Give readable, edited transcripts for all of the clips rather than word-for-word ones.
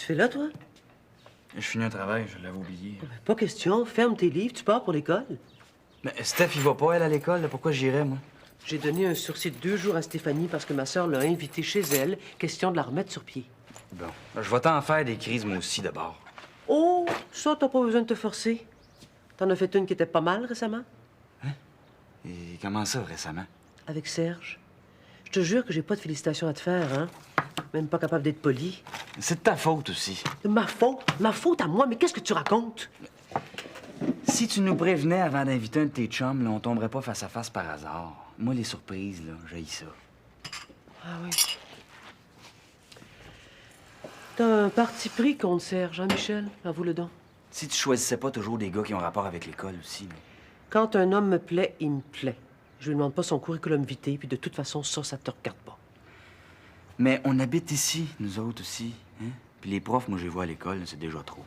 tu fais là, toi? Je finis un travail, je l'avais oublié. Pas question. Ferme tes livres, tu pars pour l'école. Mais Steph, il va pas, elle, à l'école. Pourquoi j'irais, moi? J'ai donné un sursis de 2 jours à Stéphanie parce que ma sœur l'a invitée chez elle. Question de la remettre sur pied. Bon. Je vais t'en faire des crises, moi aussi, d'abord. Oh, ça, t'as pas besoin de te forcer. T'en as fait une qui était pas mal récemment? Et comment ça, récemment? Avec Serge. Je te jure que j'ai pas de félicitations à te faire, hein? Même pas capable d'être poli. C'est de ta faute aussi. Ma faute? Ma faute à moi? Mais qu'est-ce que tu racontes? Si tu nous prévenais avant d'inviter un de tes chums, là, on tomberait pas face à face par hasard. Moi, les surprises, là, j'haïs ça. Ah oui. T'as un parti pris contre Serge, hein, Michel? Avoue le donc. Si tu choisissais pas toujours des gars qui ont rapport avec l'école aussi, là. Quand un homme me plaît, il me plaît. Je lui demande pas son curriculum vitae, puis de toute façon, ça te regarde pas. Mais on habite ici, nous autres aussi, hein? Puis les profs, moi, je les vois à l'école, c'est déjà trop.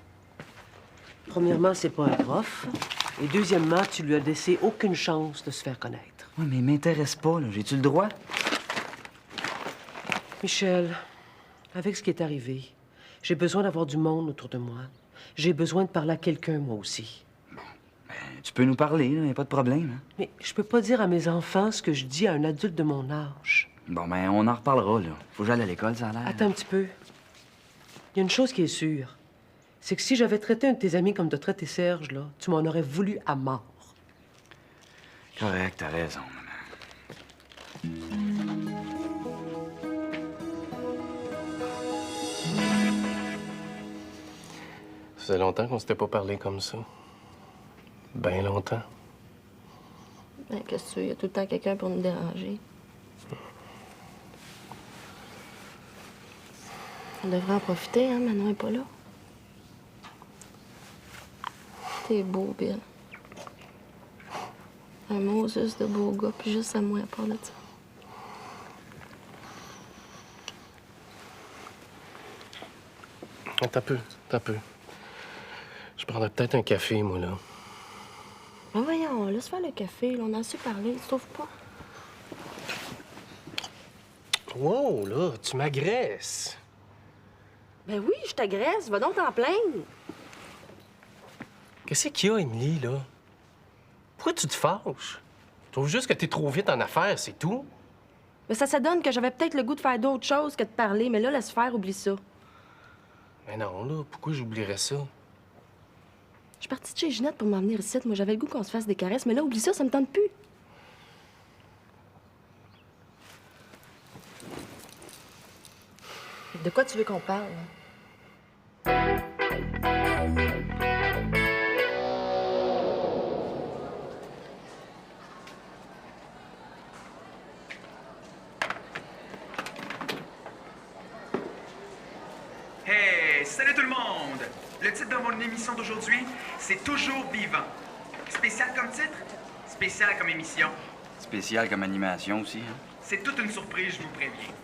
Premièrement, c'est pas un prof. Et deuxièmement, tu lui as laissé aucune chance de se faire connaître. Oui, mais il m'intéresse pas, là. J'ai-tu le droit? Michel, avec ce qui est arrivé, j'ai besoin d'avoir du monde autour de moi. J'ai besoin de parler à quelqu'un, moi aussi. Tu peux nous parler, là, y a pas de problème, hein? Mais je peux pas dire à mes enfants ce que je dis à un adulte de mon âge. Bon, ben, on en reparlera, là. Faut que j'aille à l'école, ça a l'air. Attends un petit peu. Il y a une chose qui est sûre. C'est que si j'avais traité un de tes amis comme t'as traité Serge, là, tu m'en aurais voulu à mort. Correct, t'as raison, maman. Ça faisait longtemps qu'on s'était pas parlé comme ça. Ben longtemps. Ben, qu'est-ce que tu veux? Il y a tout le temps quelqu'un pour nous déranger. On devrait en profiter, hein? Manon est pas là. T'es beau, Bill. Un mot juste de beau gars, puis juste à moi à part de ça. Attends un peu. Je prendrais peut-être un café, moi, là. Ben voyons, laisse faire le café, là. On a su parler, sauf pas. Wow, là, tu m'agresses. Ben oui, je t'agresse. Va donc t'en plaindre. Qu'est-ce qu'il y a, Émilie, là? Pourquoi tu te fâches? Je trouve juste que t'es trop vite en affaires, c'est tout. Mais ça donne que j'avais peut-être le goût de faire d'autres choses que de parler, mais là, laisse faire, oublie ça. Mais non, là, pourquoi j'oublierais ça? Je suis partie de chez Ginette pour m'emmener ici. Moi, j'avais le goût qu'on se fasse des caresses, mais là, oublie ça me tente plus. De quoi tu veux qu'on parle? Hey, salut tout le monde! Le titre de mon émission d'aujourd'hui, c'est Toujours vivant. Spécial comme titre, spécial comme émission. Spécial comme animation aussi, hein? C'est toute une surprise, je vous préviens.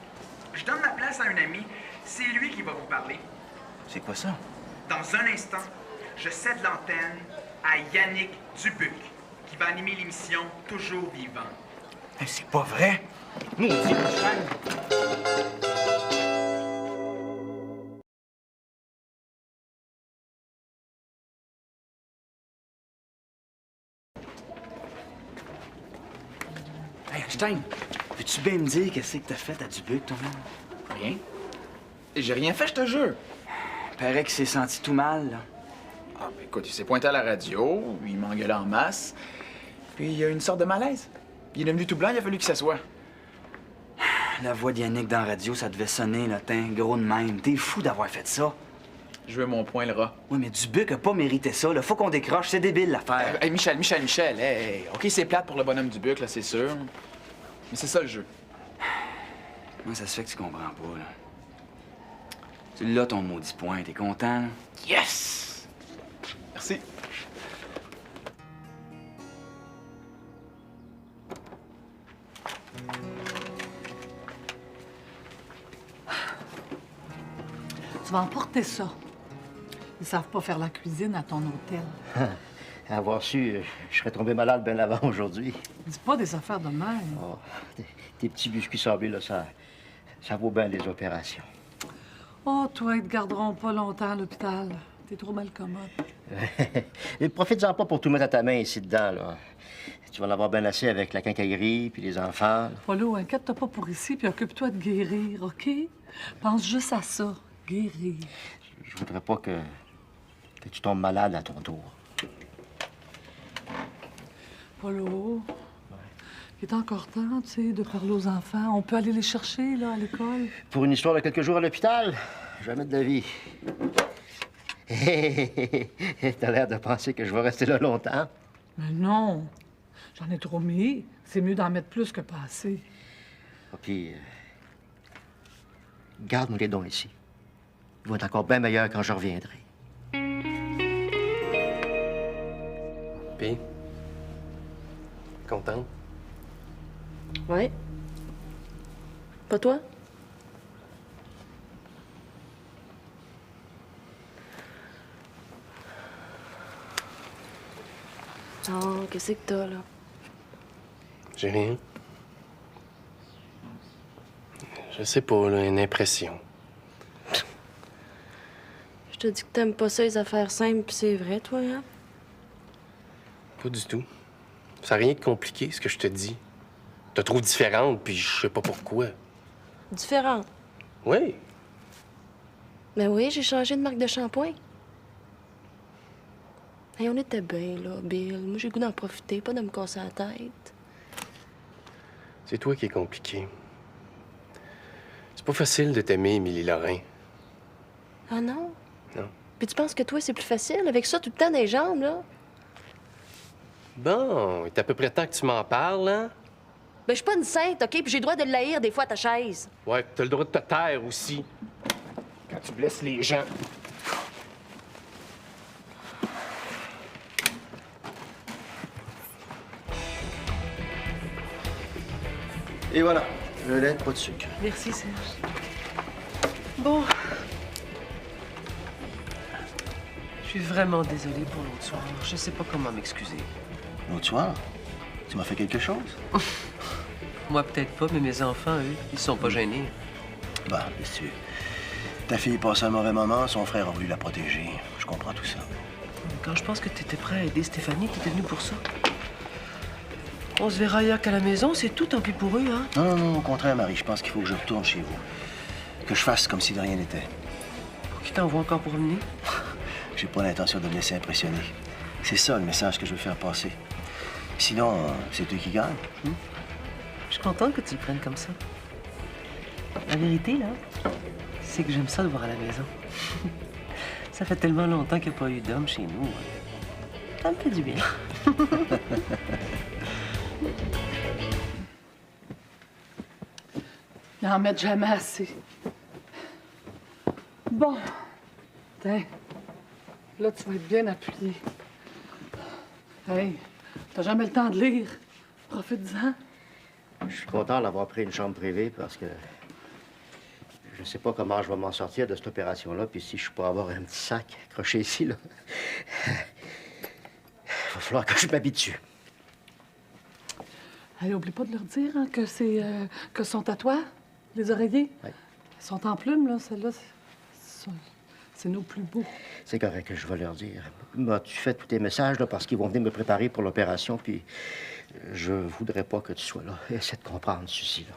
Je donne la place à un ami, c'est lui qui va vous parler. C'est quoi ça? Dans un instant, je cède l'antenne à Yannick Dubuc, qui va animer l'émission Toujours vivant. Hey, c'est pas vrai! Maudit Michel! Hey, Einstein, peux-tu bien me dire qu'est-ce que t'as fait à Dubuc, toi-même? Rien. J'ai rien fait, je te jure. Paraît qu'il s'est senti tout mal, là. Ah, ben écoute, il s'est pointé à la radio, il m'engueulait en masse, puis il y a eu une sorte de malaise. Il est devenu tout blanc, il a fallu qu'il s'assoie. La voix d'Yannick dans la radio, ça devait sonner, là, t'es gros de même. T'es fou d'avoir fait ça. Je veux mon point, le rat. Oui, mais Dubuc a pas mérité ça, là. Faut qu'on décroche, c'est débile, l'affaire. Hey, Michel, hey, OK, c'est plate pour le bonhomme du Buc, là, c'est sûr. Mais c'est ça, le jeu. Moi, ça se fait que tu comprends pas, là. Tu l'as, ton maudit point. T'es content, là? Yes! Merci. Tu vas emporter ça. Ils savent pas faire la cuisine à ton hôtel. Avoir su, je serais tombé malade bien avant aujourd'hui. Dis pas des affaires de même. Oh, tes petits biscuits sablés, là, ça vaut bien des opérations. Oh, toi, ils te garderont pas longtemps à l'hôpital. T'es trop mal commode. Et profites-en pas pour tout mettre à ta main ici dedans, là. Tu vas en avoir bien assez avec la quincaillerie puis les enfants. Paulo, inquiète-toi pas pour ici, puis occupe-toi de guérir, OK? Pense juste à ça, guérir. Je voudrais pas que tu tombes malade à ton tour. Paulo, il est encore temps, tu sais, de parler aux enfants. On peut aller les chercher, là, à l'école. Pour une histoire de quelques jours à l'hôpital, jamais de la vie. T'as l'air de penser que je vais rester là longtemps. Mais non, j'en ai trop mis. C'est mieux d'en mettre plus que pas assez. Ah, puis, garde-moi les dons ici. Ils vont être encore bien meilleurs quand je reviendrai. Puis, contente? Ouais. Pas toi? Oh, qu'est-ce que t'as, là? J'ai rien. Je sais pas, là, une impression. Je te dis que t'aimes pas ça, les affaires simples, pis c'est vrai, toi, hein? Pas du tout. Ça n'a rien de compliqué, ce que je te dis. Je te trouve différente, puis je sais pas pourquoi. Différent. Oui. Ben oui, j'ai changé de marque de shampoing. Hey, on était bien, là, Bill. Moi, j'ai le goût d'en profiter, pas de me casser la tête. C'est toi qui es compliqué. C'est pas facile de t'aimer, Émilie Lorrain. Ah non? Non. Puis tu penses que toi, c'est plus facile, avec ça tout le temps dans les jambes, là? Bon, il est à peu près temps que tu m'en parles, hein? Ben, je suis pas une sainte, OK? Puis j'ai le droit de le haïr des fois à ta chaise. Ouais, t'as le droit de te taire aussi. Quand tu blesses les gens. Et voilà, le lait, pas de sucre. Merci, Serge. Bon. Je suis vraiment désolée pour l'autre soir. Je sais pas comment m'excuser. L'autre soir, tu m'as fait quelque chose? Moi, peut-être pas, mais mes enfants, eux, ils sont pas gênés. Bah, qu'est-ce que tu... Ta fille passe un mauvais moment, son frère a voulu la protéger. Je comprends tout ça. Quand je pense que tu étais prêt à aider Stéphanie, tu étais venu pour ça. On se verra ailleurs qu'à la maison, c'est tout, tant pis pour eux, hein? Non, non, non, au contraire, Marie, je pense qu'il faut que je retourne chez vous. Que je fasse comme si de rien n'était. Pour qui t'envoie encore pour venir? J'ai pas l'intention de me laisser impressionner. C'est ça le message que je veux faire passer. Sinon, c'est eux qui gagnent. Je suis contente que tu le prennes comme ça. La vérité, là, c'est que j'aime ça de voir à la maison. Ça fait tellement longtemps qu'il n'y a pas eu d'homme chez nous. Ça me fait du bien. N'en mettre jamais assez. Bon. Tiens. Là, tu vas être bien appuyé. Hey, t'as jamais le temps de lire. Profite-en. Je suis content d'avoir pris une chambre privée parce que je sais pas comment je vais m'en sortir de cette opération-là. Puis si je peux avoir un petit sac accroché ici, là, il va falloir que je m'habitue. Hey, oublie pas de leur dire hein, que c'est que sont à toi, les oreillers. Oui. Ils sont en plumes, là, celles-là. C'est nos plus beaux. C'est correct que je vais leur dire. Tu fais tous tes messages là, parce qu'ils vont venir me préparer pour l'opération, puis je voudrais pas que tu sois là. Essaie de comprendre, Suzy, là.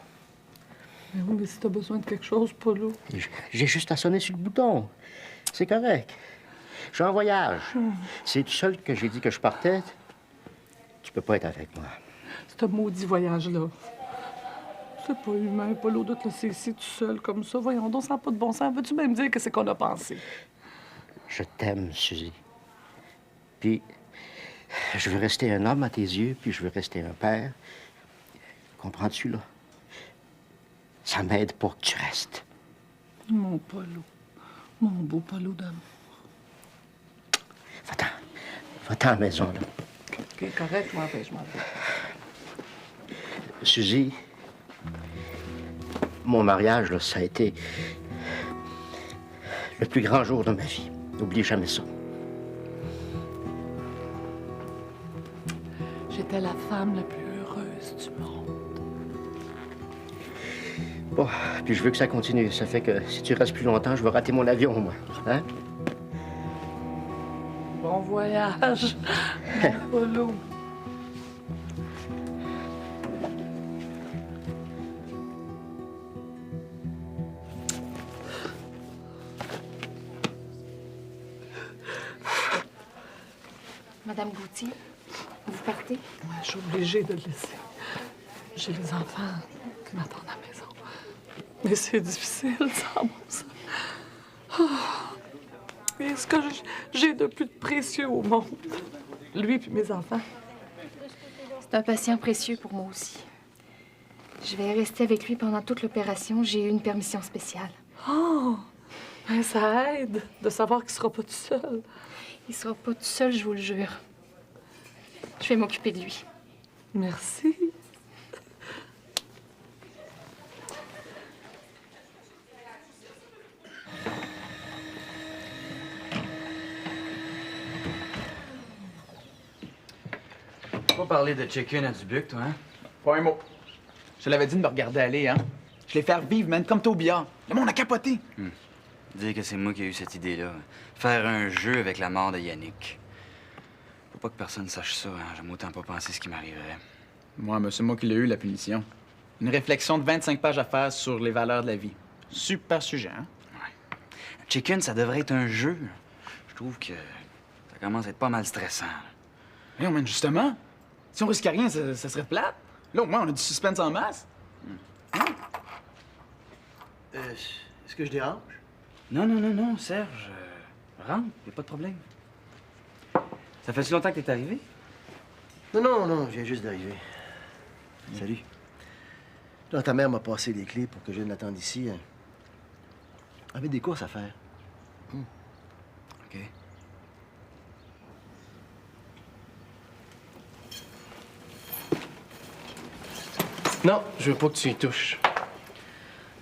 Mais oui, mais si t'as besoin de quelque chose, Paulo. J'ai juste à sonner sur le bouton. C'est correct. Je suis en voyage. C'est tout seul que j'ai dit que je partais. Tu peux pas être avec moi. Ce maudit voyage-là. C'est pas humain, Paulo, de te laisser ici tout seul comme ça. Voyons donc, ça n'a pas de bon sens. Veux-tu même dire que c'est qu'on a pensé? Je t'aime, Suzy. Puis, je veux rester un homme à tes yeux, puis je veux rester un père. Comprends-tu, là? Ça m'aide pour que tu restes. Mon Paulo. Mon beau Paulo d'amour. Va-t'en. Va-t'en à la maison, là. OK, correct, je m'en vais. Suzy, mon mariage, là, ça a été le plus grand jour de ma vie. N'oublie jamais ça. J'étais la femme la plus heureuse du monde. Bon, puis je veux que ça continue. Ça fait que si tu restes plus longtemps, je vais rater mon avion, moi. Hein? Bon voyage, mon Polo. Madame Gauthier, vous partez? Ouais, je suis obligée de le laisser. J'ai les enfants qui m'attendent à la maison. Mais c'est difficile, sans bon sens. Et ce que j'ai de plus précieux au monde, lui puis mes enfants. C'est un patient précieux pour moi aussi. Je vais rester avec lui pendant toute l'opération. J'ai eu une permission spéciale. Oh! Ben, ça aide de savoir qu'il sera pas tout seul. Il sera pas tout seul, je vous le jure. Je vais m'occuper de lui. Merci. Pas parler de chicken à Dubuc, toi, hein? Pas un mot. Je te l'avais dit de me regarder aller, hein? Je l'ai fait revivre, man, comme au billard. Le monde a capoté. Dire que c'est moi qui ai eu cette idée-là. Faire un jeu avec la mort de Yannick. Faut pas que personne sache ça, hein? J'aime autant pas penser ce qui m'arriverait. Moi, mais c'est moi qui l'ai eu, la punition. Une réflexion de 25 pages à faire sur les valeurs de la vie. Super sujet, hein? Ouais. Chicken, ça devrait être un jeu. Je trouve que ça commence à être pas mal stressant. Voyons, man, justement. Si on risquait rien, ça serait plate. Là, au moins, on a du suspense en masse. Est-ce que je dérange? Non, Serge. Rentre, y a pas de problème. Ça fait si longtemps que t'es arrivé? Non, je viens juste d'arriver. Salut. Là, ta mère m'a passé les clés pour que je vienne l'attendre ici. Elle avait des courses à faire. OK. Non, je veux pas que tu y touches.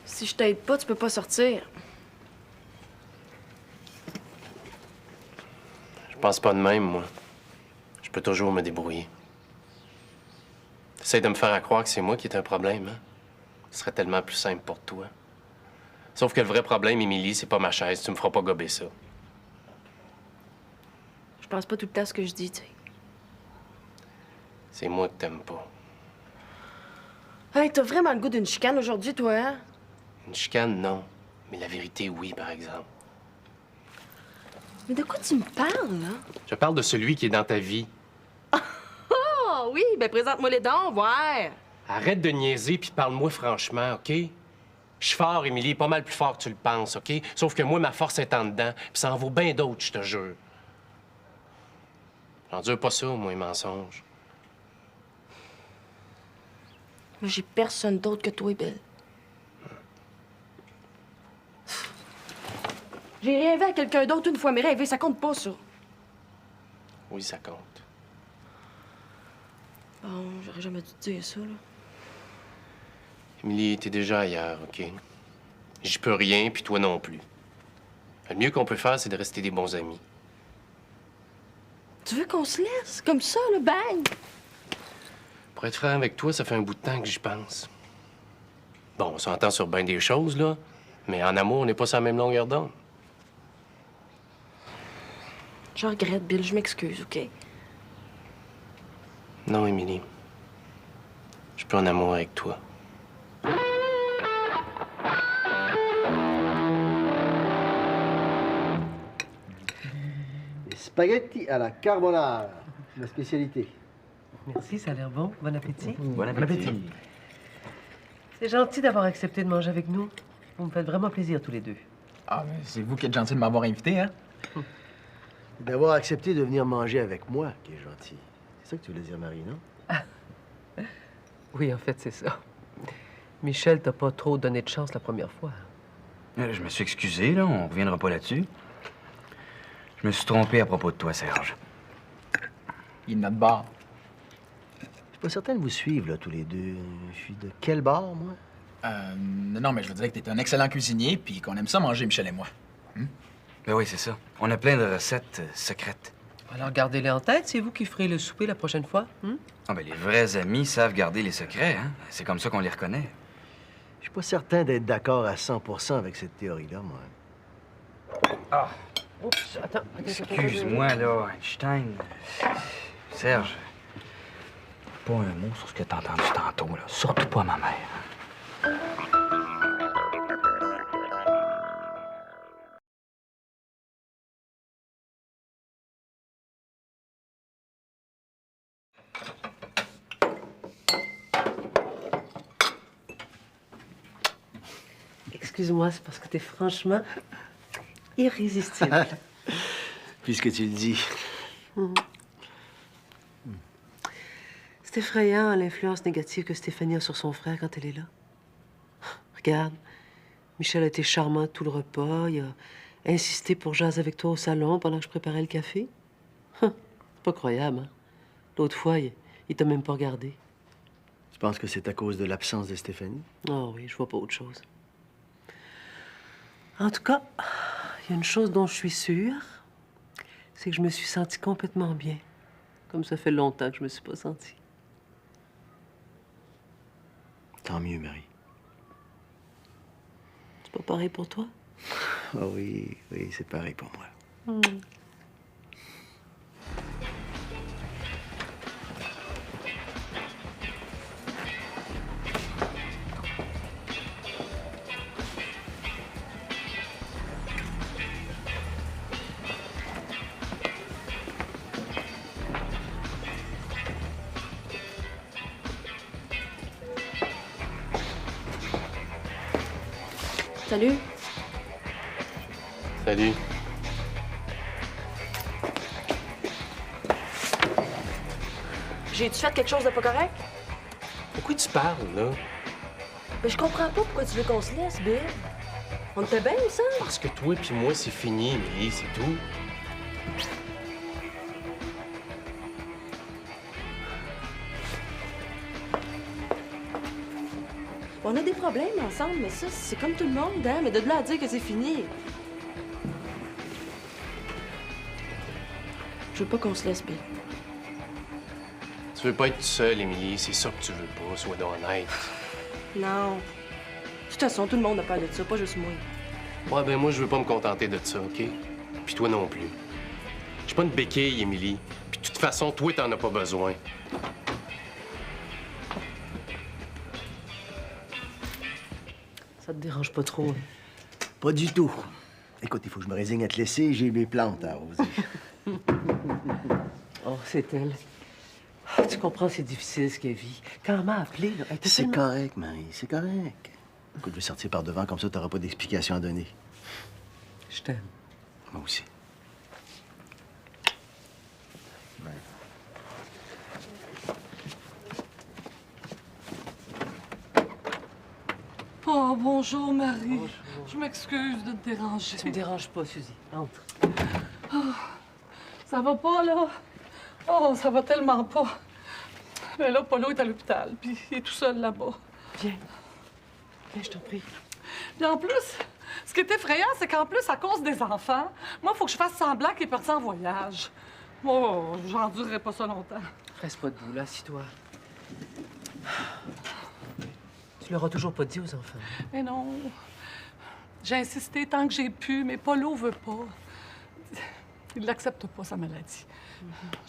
Si je t'aide pas, tu peux pas sortir. Je pense pas de même, moi. Je peux toujours me débrouiller. T'essayes de me faire croire que c'est moi qui est un problème, hein? Ce serait tellement plus simple pour toi. Sauf que le vrai problème, Émilie, c'est pas ma chaise. Tu me feras pas gober ça. Je pense pas tout le temps à ce que je dis, tu sais. C'est moi que t'aimes pas. Hey, t'as vraiment le goût d'une chicane aujourd'hui, toi, hein? Une chicane, non. Mais la vérité, oui, par exemple. Mais de quoi tu me parles, là? Je parle de celui qui est dans ta vie. Oh, oui, ben présente-moi les dons, voir. Arrête de niaiser puis parle-moi franchement, OK? Je suis fort, Émilie, pas mal plus fort que tu le penses, OK? Sauf que moi, ma force est en dedans, puis ça en vaut bien d'autres, je te jure. J'endure pas ça, moi, les mensonges. Moi, j'ai personne d'autre que toi, Bill. J'ai rêvé à quelqu'un d'autre une fois, mais rêver, ça compte pas, ça. Oui, ça compte. Bon, j'aurais jamais dû te dire ça, là. Émilie, t'es déjà ailleurs, OK? J'y peux rien, puis toi non plus. Le mieux qu'on peut faire, c'est de rester des bons amis. Tu veux qu'on se laisse? Comme ça, le bang? Pour être franc avec toi, ça fait un bout de temps que j'y pense. Bon, on s'entend sur bien des choses, là, mais en amour, on n'est pas sur la même longueur d'onde. Je regrette, Bill, je m'excuse, OK? Non, Émilie. Je suis plus en amour avec toi. Des spaghettis à la carbonara, ma spécialité. Merci, ça a l'air bon. Bon appétit. Bon appétit. C'est gentil d'avoir accepté de manger avec nous. Vous me faites vraiment plaisir tous les deux. Ah, mais c'est vous qui êtes gentil de m'avoir invité, hein? D'avoir accepté de venir manger avec moi, qui est gentil. C'est ça que tu voulais dire, Marie, non? Oui, en fait, c'est ça. Michel t'a pas trop donné de chance la première fois. Je me suis excusé, là. On reviendra pas là-dessus. Je me suis trompé à propos de toi, Serge. Il est de notre bar. Je suis pas certain de vous suivre, là, tous les deux. Je suis de quel bar, moi? Non, mais je veux dire que t'es un excellent cuisinier, puis qu'on aime ça manger, Michel et moi. Ben oui, c'est ça. On a plein de recettes secrètes. Alors, gardez-les en tête. C'est vous qui ferez le souper la prochaine fois. Ah ben, les vrais amis savent garder les secrets, hein? C'est comme ça qu'on les reconnaît. Je suis pas certain d'être d'accord à 100% avec cette théorie-là, moi. Ah! Oups, attends. Excuse-moi, là, Einstein. Serge, pas un mot sur ce que t'as entendu tantôt, là. Surtout pas ma mère. Excuse-moi, c'est parce que t'es franchement irrésistible. Puisque tu le dis. C'est effrayant l'influence négative que Stéphanie a sur son frère quand elle est là. Regarde, Michel a été charmant tout le repas. Il a insisté pour jaser avec toi au salon pendant que je préparais le café. C'est pas croyable, hein? L'autre fois, il t'a même pas regardé. Tu penses que c'est à cause de l'absence de Stéphanie? Oh oui, je vois pas autre chose. En tout cas, il y a une chose dont je suis sûre, c'est que je me suis sentie complètement bien. Comme ça fait longtemps que je me suis pas sentie. Tant mieux, Marie. C'est pas pareil pour toi? Ah oui, oui, c'est pareil pour moi. Salut. Salut. J'ai-tu fait quelque chose de pas correct? Pourquoi tu parles, là? Mais je comprends pas pourquoi tu veux qu'on se laisse, Bill. On était bien, ça? Parce que toi puis moi, c'est fini, Émilie, c'est tout. On a des problèmes ensemble, mais ça, c'est comme tout le monde, hein? Mais de là à dire que c'est fini. Je veux pas qu'on se laisse, Bill. Tu veux pas être tout seul, Émilie, c'est ça que tu veux pas, sois donc honnête. Non. De toute façon, tout le monde a peur de ça, pas juste moi. Ouais, ben moi, je veux pas me contenter de ça, OK? Puis toi non plus. Je suis pas une béquille, Émilie. Puis de toute façon, toi, t'en as pas besoin. Ça te dérange pas trop, hein? Pas du tout. Écoute, il faut que je me résigne à te laisser. J'ai mes plantes à arroser. Oh, c'est elle. Ah, tu comprends, c'est difficile ce qu'elle vit. Quand elle m'a appelé, là, elle était C'est tellement... correct, Marie, c'est correct. Écoute, je vais sortir par devant, comme ça, t'auras pas d'explication à donner. Je t'aime. Moi aussi. Oh, bonjour, Marie. Je m'excuse de te déranger. Tu me déranges pas, Suzy. Entre. Ça va pas, là? Oh, ça va tellement pas. Mais là, Paulo est à l'hôpital, puis il est tout seul là-bas. Viens. Viens, je t'en prie. Puis en plus, ce qui est effrayant, c'est qu'en plus, à cause des enfants, moi, il faut que je fasse semblant qu'il est parti en voyage. Oh, j'endurerai pas ça longtemps. Reste pas debout, là, assis-toi. Tu l'auras toujours pas dit aux enfants. Mais non. J'ai insisté tant que j'ai pu, mais Paulo veut pas. Il l'accepte pas, sa maladie.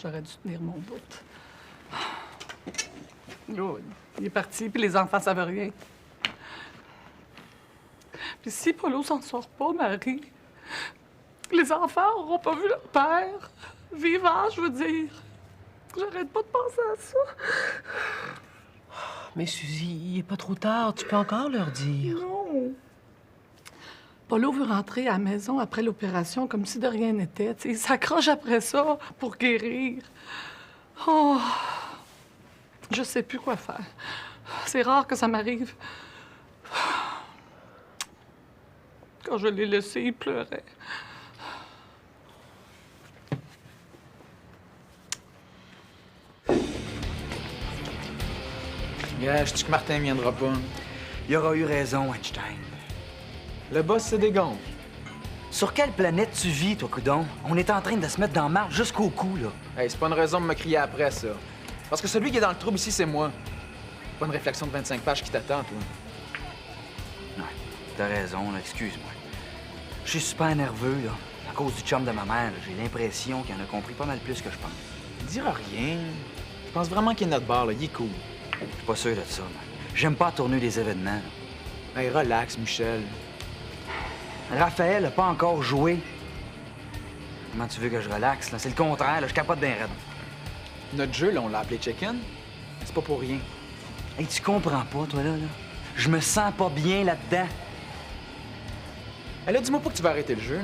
J'aurais dû tenir mon bout. Là, il est parti, puis les enfants savent rien. Puis si Paulo s'en sort pas, Marie, les enfants n'auront pas vu leur père. Vivant, je veux dire. J'arrête pas de penser à ça. Mais Suzy, il est pas trop tard. Tu peux encore leur dire. Non. Paulo veut rentrer à la maison après l'opération comme si de rien n'était. Il s'accroche après ça pour guérir. Oh, je sais plus quoi faire. C'est rare que ça m'arrive. Quand je l'ai laissé, il pleurait. Yeah, je dis que Martin ne viendra pas. Il aura eu raison, Einstein. Le boss se dégonfle. Sur quelle planète tu vis, toi, coudon? On est en train de se mettre dans le marge jusqu'au cou, là. Hey, c'est pas une raison de me crier après, ça. Parce que celui qui est dans le trouble ici, c'est moi. Pas une réflexion de 25 pages qui t'attend, toi. T'as raison, là, excuse-moi. Je suis super nerveux, là. À cause du chum de ma mère, là, j'ai l'impression qu'il en a compris pas mal plus que je pense. Il dira rien. Je pense vraiment qu'il est notre bar, là. Il est cool. Je suis pas sûr de ça, moi. J'aime pas tourner des événements, là. Hey, relax, Michel. Raphaël a pas encore joué. Comment tu veux que je relaxe, là? C'est le contraire, là. Je capote d'un raid. Notre jeu, là, on l'a appelé Check-in. C'est pas pour rien. Hey, tu comprends pas, toi, là? Je me sens pas bien là-dedans. Hey, là, dis-moi pas que tu vas arrêter le jeu, là.